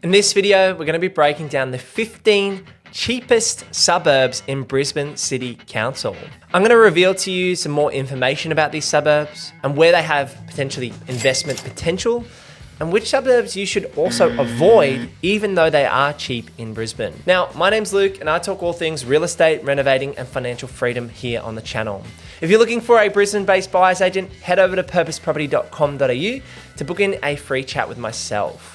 In this video, we're going to be breaking down the 15 cheapest suburbs in Brisbane City Council. I'm going to reveal to you some more information about these suburbs and where they have potentially investment potential, and which suburbs you should also avoid even though they are cheap in Brisbane. Now, my name's Luke and I talk all things real estate, renovating and financial freedom here on the channel. If you're looking for a Brisbane-based buyer's agent, head over to purposeproperty.com.au to book in a free chat with myself.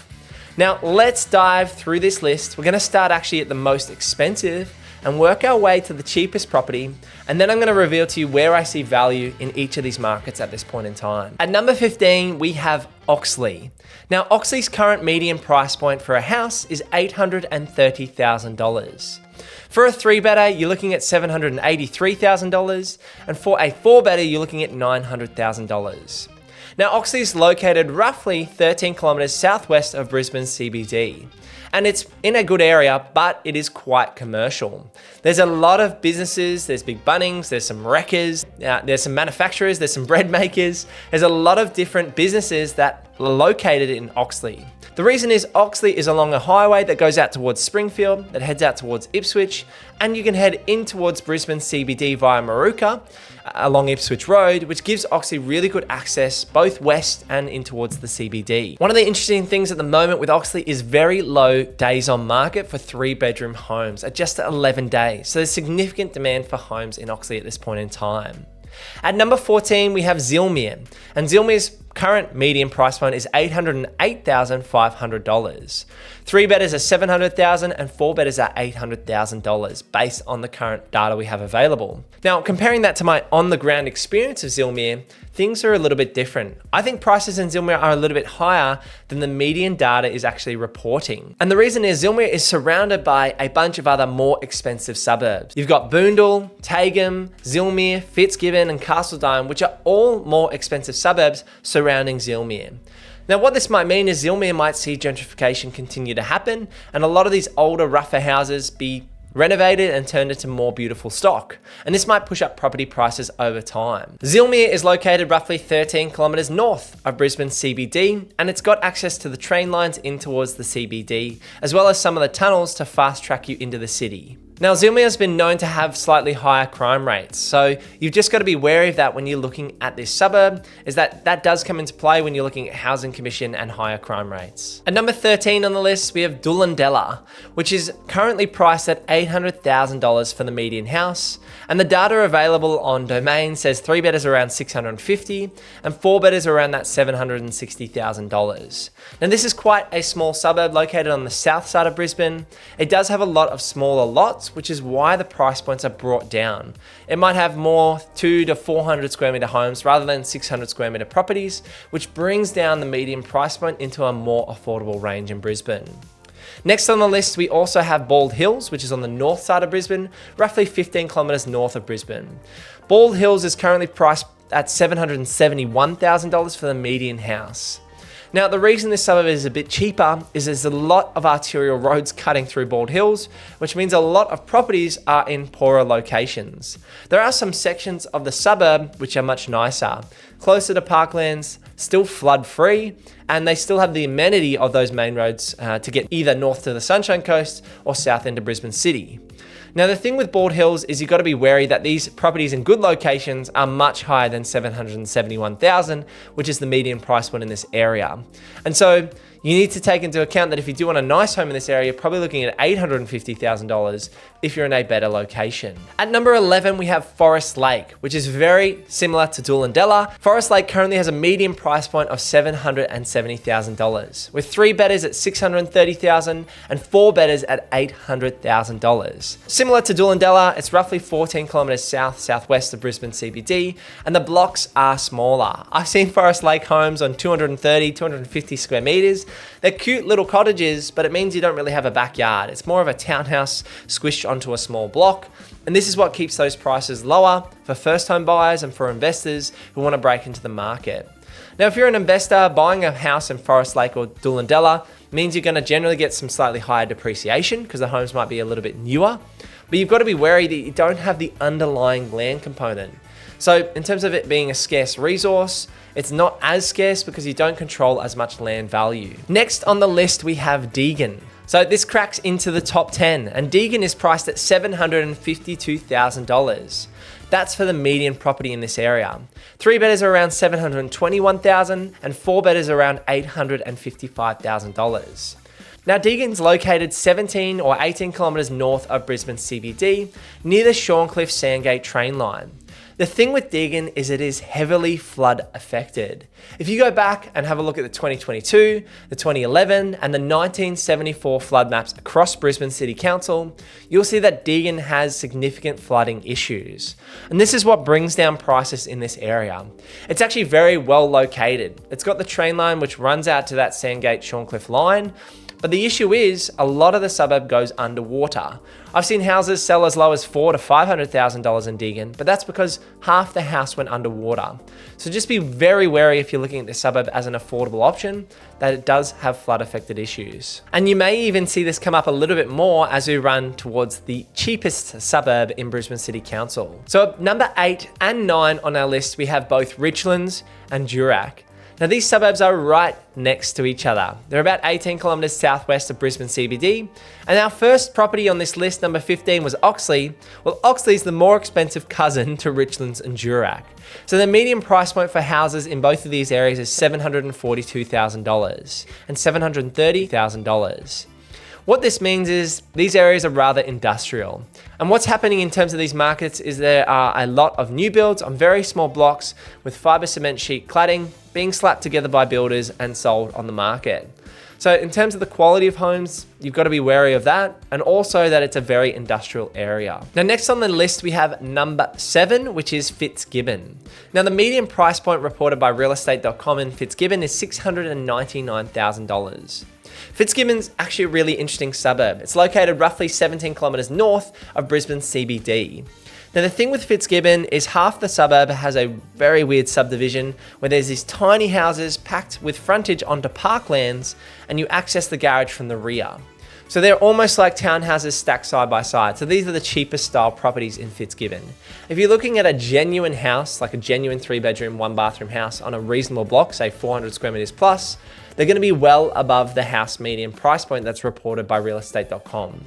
Now, let's dive through this list. We're going to start actually at the most expensive and work our way to the cheapest property, and then I'm going to reveal to you where I see value in each of these markets at this point in time. At number 15, we have Oxley. Now, Oxley's current median price point for a house is $830,000. For a 3-bedder, you're looking at $783,000, and for a 4-bedder, you're looking at $900,000. Now, Oxley is located roughly 13 kilometers southwest of Brisbane CBD. And it's in a good area, but it is quite commercial. There's a lot of businesses, there's big Bunnings, there's some wreckers, there's some manufacturers, there's some bread makers. There's a lot of different businesses that are located in Oxley. The reason is Oxley is along a highway that goes out towards Springfield, that heads out towards Ipswich, and you can head in towards Brisbane CBD via Maruka along Ipswich Road, which gives Oxley really good access both west and in towards the CBD. One of the interesting things at the moment with Oxley is very low days on market for 3-bedroom homes at just 11 days. So there's significant demand for homes in Oxley at this point in time. At number 14, we have Zillmere, and Zillmere's current median price point is $808,500. 3-bedders are $700,000 and 4-bedders are $800,000 based on the current data we have available. Now, comparing that to my on-the-ground experience of Zillmere, things are a little bit different. I think prices in Zillmere are a little bit higher than the median data is actually reporting. And the reason is Zillmere is surrounded by a bunch of other more expensive suburbs. You've got Boondall, Tagum, Zillmere, Fitzgibbon and Castledine, which are all more expensive suburbs surrounding Zillmere. Now, what this might mean is Zillmere might see gentrification continue to happen and a lot of these older, rougher houses be renovated and turned into more beautiful stock. And this might push up property prices over time. Zillmere is located roughly 13 kilometers north of Brisbane CBD, and it's got access to the train lines in towards the CBD, as well as some of the tunnels to fast track you into the city. Now, Zillmere has been known to have slightly higher crime rates, so you've just got to be wary of that when you're looking at this suburb, is that does come into play when you're looking at housing commission and higher crime rates. At number 13 on the list, we have Doolandella, which is currently priced at $800,000 for the median house, and the data available on Domain says 3-bedders are around $650,000 and 4-bedders are around that $760,000. Now, this is quite a small suburb located on the south side of Brisbane. It does have a lot of smaller lots, which is why the price points are brought down. It might have more 200 to 400 square meter homes rather than 600 square meter properties, which brings down the median price point into a more affordable range in Brisbane. Next on the list, we also have Bald Hills, which is on the north side of Brisbane, roughly 15 kilometers north of Brisbane. Bald Hills is currently priced at $771,000 for the median house. Now, the reason this suburb is a bit cheaper is there's a lot of arterial roads cutting through Bald Hills, which means a lot of properties are in poorer locations. There are some sections of the suburb which are much nicer, closer to parklands, still flood free, and they still have the amenity of those main roads to get either north to the Sunshine Coast or south into Brisbane City. Now, the thing with Bald Hills is you've got to be wary that these properties in good locations are much higher than $771,000, which is the median price point in this area. And so you need to take into account that if you do want a nice home in this area, you're probably looking at $850,000 if you're in a better location. At number 11, we have Forest Lake, which is very similar to Doolandella. Forest Lake currently has a median price point of $770,000, with 3-bedders at $630,000 and 4-bedders at $800,000. Similar to Doolandella, it's roughly 14 kilometers southwest of Brisbane CBD, and the blocks are smaller. I've seen Forest Lake homes on 230, 250 square meters. They're cute little cottages, but it means you don't really have a backyard. It's more of a townhouse squished onto a small block. And this is what keeps those prices lower for first-time buyers and for investors who want to break into the market. Now, if you're an investor, buying a house in Forest Lake or Doolandella means you're going to generally get some slightly higher depreciation because the homes might be a little bit newer. But you've got to be wary that you don't have the underlying land component. So in terms of it being a scarce resource, it's not as scarce because you don't control as much land value. Next on the list, we have Deagon. So this cracks into the top 10, and Deagon is priced at $752,000. That's for the median property in this area. 3-bedders are around $721,000 and 4-bedders around $855,000. Now Deagon's located 17 or 18 kilometers north of Brisbane CBD, near the Shorncliffe Sandgate train line. The thing with Deagon is it is heavily flood affected. If you go back and have a look at the 2022, the 2011, and the 1974 flood maps across Brisbane City Council, you'll see that Deagon has significant flooding issues. And this is what brings down prices in this area. It's actually very well located. It's got the train line which runs out to that Sandgate Shorncliffe line, but the issue is a lot of the suburb goes underwater. I've seen houses sell as low as $400,000 to $500,000 in Deagon, but that's because half the house went underwater. So just be very wary if you're looking at this suburb as an affordable option, that it does have flood affected issues. And you may even see this come up a little bit more as we run towards the cheapest suburb in Brisbane City Council. So at number 8 and 9 on our list, we have both Richlands and Durack. Now these suburbs are right next to each other. They're about 18 kilometers southwest of Brisbane CBD. And our first property on this list, number 15, was Oxley. Well, Oxley's the more expensive cousin to Richlands and Durack. So the median price point for houses in both of these areas is $742,000 and $730,000. What this means is these areas are rather industrial. And what's happening in terms of these markets is there are a lot of new builds on very small blocks with fibre cement sheet cladding being slapped together by builders and sold on the market. So in terms of the quality of homes, you've got to be wary of that, and also that it's a very industrial area. Now next on the list, we have number 7, which is Fitzgibbon. Now the median price point reported by realestate.com in Fitzgibbon is $699,000. Fitzgibbon's actually a really interesting suburb. It's located roughly 17 kilometers north of Brisbane CBD. Now the thing with Fitzgibbon is half the suburb has a very weird subdivision where there's these tiny houses packed with frontage onto parklands, and you access the garage from the rear. So they're almost like townhouses stacked side by side. So these are the cheapest style properties in Fitzgibbon. If you're looking at a genuine house, like a genuine 3-bedroom, 1-bathroom house on a reasonable block, say 400 square meters plus, they're going to be well above the house median price point that's reported by realestate.com.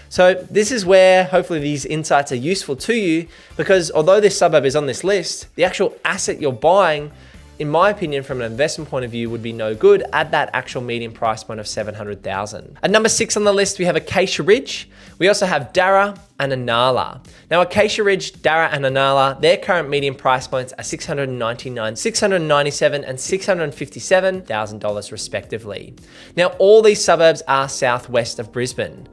So this is where hopefully these insights are useful to you, because although this suburb is on this list, the actual asset you're buying, in my opinion, from an investment point of view, would be no good at that actual median price point of $700,000. At number 6 on the list, we have Acacia Ridge. We also have Darra and Inala. Now, Acacia Ridge, Darra and Inala, their current median price points are $699,000, $697,000 and $657,000 respectively. Now, all these suburbs are southwest of Brisbane.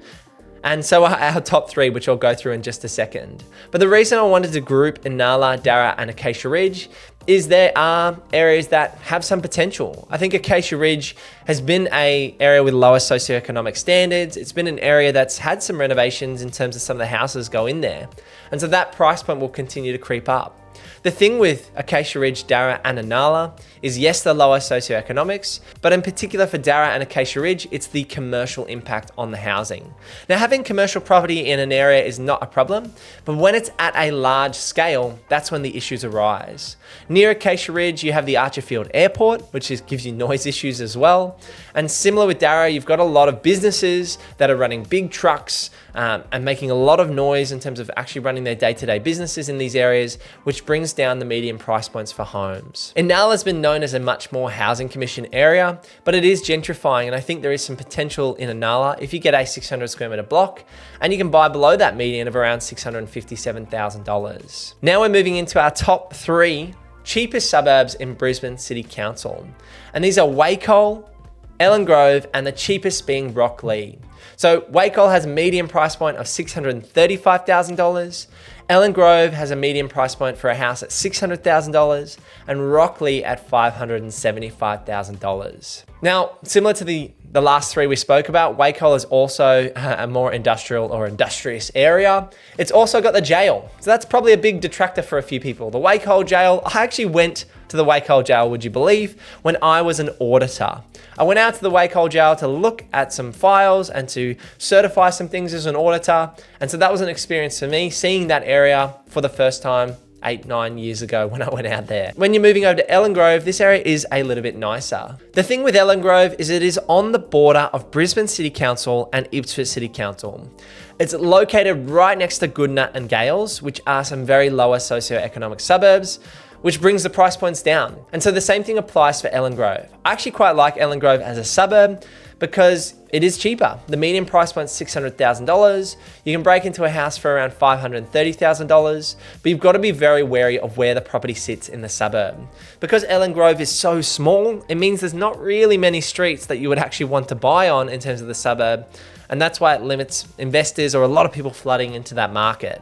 And so are our top 3, which I'll go through in just a second. But the reason I wanted to group Inala, Darra and Acacia Ridge is there are areas that have some potential. I think Acacia Ridge has been an area with lower socioeconomic standards. It's been an area that's had some renovations in terms of some of the houses go in there. And so that price point will continue to creep up. The thing with Acacia Ridge, Darra and Inala is yes, the lower socioeconomics, but in particular for Darra and Acacia Ridge, it's the commercial impact on the housing. Now, having commercial property in an area is not a problem, but when it's at a large scale, that's when the issues arise. Near Acacia Ridge, you have the Archerfield Airport, which gives you noise issues as well. And similar with Darra, you've got a lot of businesses that are running big trucks and making a lot of noise in terms of actually running their day-to-day businesses in these areas, which brings down the median price points for homes. Inala has been known as a much more housing commission area, but it is gentrifying, and I think there is some potential in Inala if you get a 600 square meter block, and you can buy below that median of around $657,000. Now we're moving into our top 3 cheapest suburbs in Brisbane City Council. And these are Wacol, Ellen Grove, and the cheapest being Rocklea. So Wacol has a median price point of $635,000. Ellen Grove has a median price point for a house at $600,000 and Rocklea at $575,000. Now, similar to the last 3 we spoke about, Wacol is also a more industrial or industrious area. It's also got the jail. So that's probably a big detractor for a few people. The Wacol jail, I actually went to the Wacol jail, would you believe, when I was an auditor. I went out to the Wacol jail to look at some files and to certify some things as an auditor. And so that was an experience for me, seeing that area for the first time 8-9 years ago when I went out there. When you're moving over to Ellen Grove, this area is a little bit nicer. The thing with Ellen Grove is it is on the border of Brisbane City Council and Ipswich City Council. It's located right next to Goodna and Gales, which are some very lower socioeconomic suburbs, which brings the price points down. And so the same thing applies for Ellen Grove. I actually quite like Ellen Grove as a suburb because it is cheaper. The median price point is $600,000. You can break into a house for around $530,000, but you've got to be very wary of where the property sits in the suburb. Because Ellen Grove is so small, it means there's not really many streets that you would actually want to buy on in terms of the suburb. And that's why it limits investors or a lot of people flooding into that market.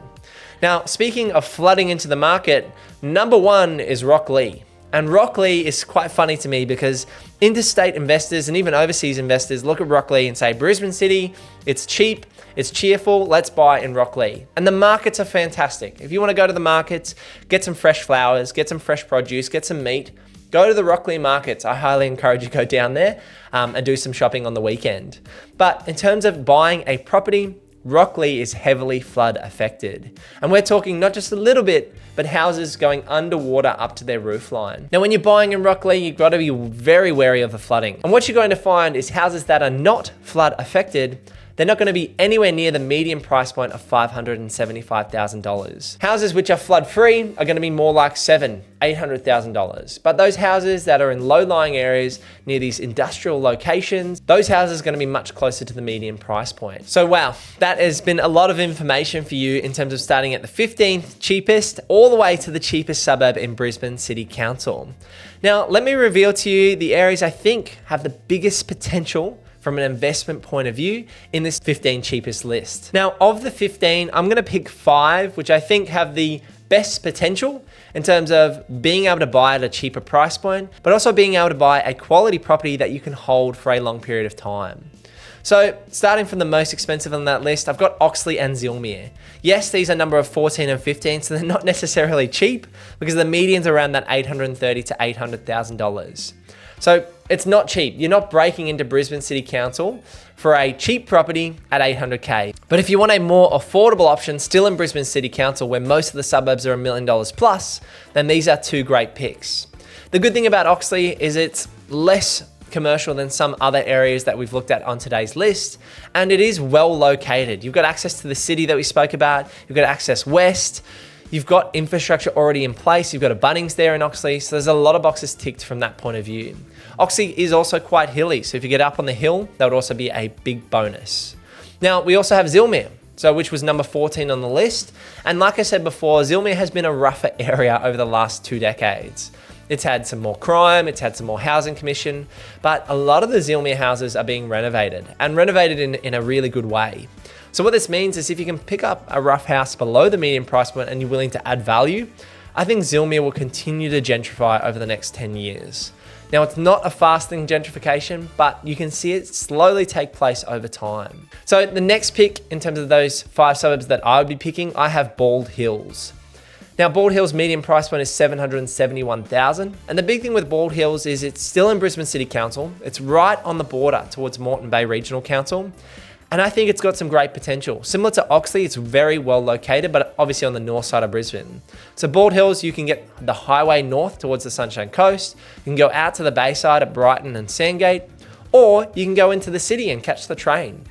Now, speaking of flooding into the market, number one is Rocklea. And Rocklea is quite funny to me because interstate investors and even overseas investors look at Rocklea and say, Brisbane City, it's cheap, it's cheerful, let's buy in Rocklea. And the markets are fantastic. If you want to go to the markets, get some fresh flowers, get some fresh produce, get some meat, go to the Rocklea markets. I highly encourage you to go down there and do some shopping on the weekend. But in terms of buying a property, Rocklea is heavily flood affected. And we're talking not just a little bit, but houses going underwater up to their roof line. Now, when you're buying in Rocklea, you've got to be very wary of the flooding. And what you're going to find is houses that are not flood affected, they're not going to be anywhere near the median price point of $575,000. Houses which are flood free are going to be more like $800,000. But those houses that are in low-lying areas near these industrial locations, those houses are going to be much closer to the median price point. So wow, that has been a lot of information for you in terms of starting at the 15th cheapest all the way to the cheapest suburb in Brisbane City Council. Now, let me reveal to you the areas I think have the biggest potential from an investment point of view in this 15 cheapest list. Now, of the 15, I'm gonna pick 5, which I think have the best potential in terms of being able to buy at a cheaper price point, but also being able to buy a quality property that you can hold for a long period of time. So starting from the most expensive on that list, I've got Oxley and Zillmere. Yes, these are number of 14 and 15, so they're not necessarily cheap because the median's around that $830,000 to $800,000. So it's not cheap. You're not breaking into Brisbane City Council for a cheap property at $800K. But if you want a more affordable option still in Brisbane City Council where most of the suburbs are $1 million plus, then these are 2 great picks. The good thing about Oxley is it's less commercial than some other areas that we've looked at on today's list, and it is well located. You've got access to the city that we spoke about, you've got access west, you've got infrastructure already in place, you've got a Bunnings there in Oxley, so there's a lot of boxes ticked from that point of view. Oxley is also quite hilly, so if you get up on the hill, that would also be a big bonus. Now, we also have Zillmere, which was number 14 on the list, and like I said before, Zillmere has been a rougher area over the last 2 decades. It's had some more crime, it's had some more housing commission, but a lot of the Zillmere houses are being renovated, and renovated in a really good way. So what this means is if you can pick up a rough house below the median price point and you're willing to add value, I think Zillmere will continue to gentrify over the next 10 years. Now, it's not a fasting gentrification, but you can see it slowly take place over time. So the next pick in terms of those 5 suburbs that I would be picking, I have Bald Hills. Now, Bald Hills' median price point is $771,000. And the big thing with Bald Hills is it's still in Brisbane City Council. It's right on the border towards Moreton Bay Regional Council. And I think it's got some great potential. Similar to Oxley, it's very well located, but obviously on the north side of Brisbane. So Bald Hills, you can get the highway north towards the Sunshine Coast. You can go out to the Bayside at Brighton and Sandgate, or you can go into the city and catch the train.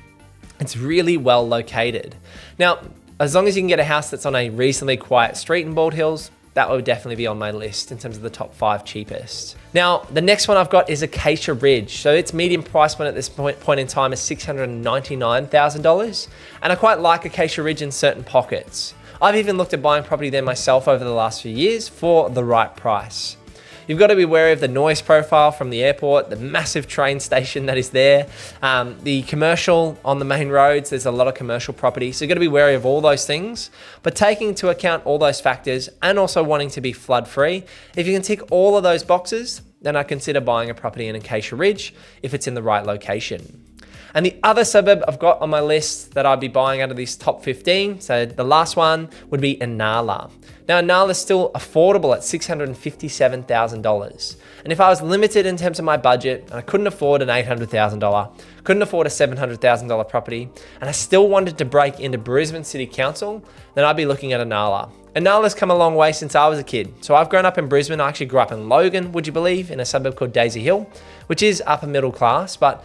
It's really well located. Now, as long as you can get a house that's on a reasonably quiet street in Bald Hills, that would definitely be on my list in terms of the top 5 cheapest. Now, the next one I've got is Acacia Ridge. So its median price point at this point in time is $699,000. And I quite like Acacia Ridge in certain pockets. I've even looked at buying property there myself over the last few years for the right price. You've got to be wary of the noise profile from the airport, the massive train station that is there, the commercial on the main roads, there's a lot of commercial property, so you've got to be wary of all those things. But taking into account all those factors and also wanting to be flood free, if you can tick all of those boxes, then I consider buying a property in Acacia Ridge if it's in the right location. And the other suburb I've got on my list that I'd be buying out of these top 15, so the last one would be Inala. Now, Inala is still affordable at $657,000. And if I was limited in terms of my budget, and I couldn't afford an $800,000, couldn't afford a $700,000 property, and I still wanted to break into Brisbane City Council, then I'd be looking at Inala. Inala's come a long way since I was a kid. So I've grown up in Brisbane. I actually grew up in Logan, would you believe, in a suburb called Daisy Hill, which is upper middle class, but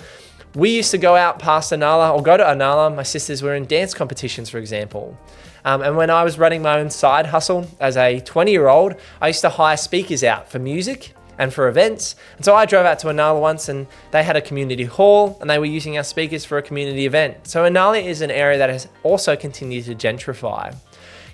we used to go out past Inala or go to Inala. My sisters were in dance competitions, for example. And when I was running my own side hustle as a 20-year-old, I used to hire speakers out for music and for events. And so I drove out to Inala once and they had a community hall and they were using our speakers for a community event. So Inala is an area that has also continued to gentrify.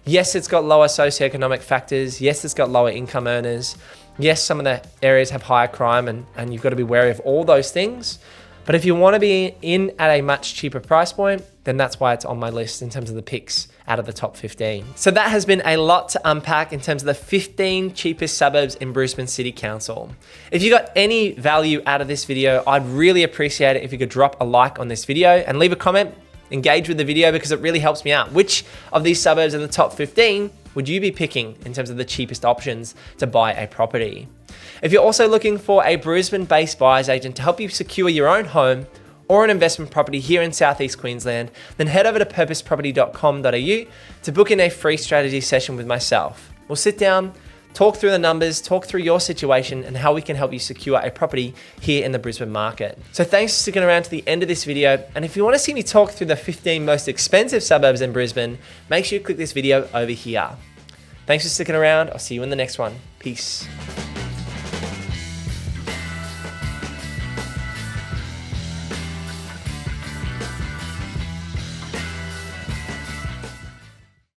Yes, it's got lower socioeconomic factors. Yes, it's got lower income earners. Yes, some of the areas have higher crime and you've got to be wary of all those things. But if you want to be in at a much cheaper price point, then that's why it's on my list in terms of the picks out of the top 15. So that has been a lot to unpack in terms of the 15 cheapest suburbs in Brisbane City Council. If you got any value out of this video, I'd really appreciate it if you could drop a like on this video and leave a comment, engage with the video because it really helps me out. Which of these suburbs in the top 15 would you be picking in terms of the cheapest options to buy a property? If you're also looking for a Brisbane-based buyer's agent to help you secure your own home or an investment property here in Southeast Queensland, then head over to purposeproperty.com.au to book in a free strategy session with myself. We'll sit down, talk through the numbers, talk through your situation and how we can help you secure a property here in the Brisbane market. So thanks for sticking around to the end of this video. And if you want to see me talk through the 15 most expensive suburbs in Brisbane, make sure you click this video over here. Thanks for sticking around. I'll see you in the next one. Peace.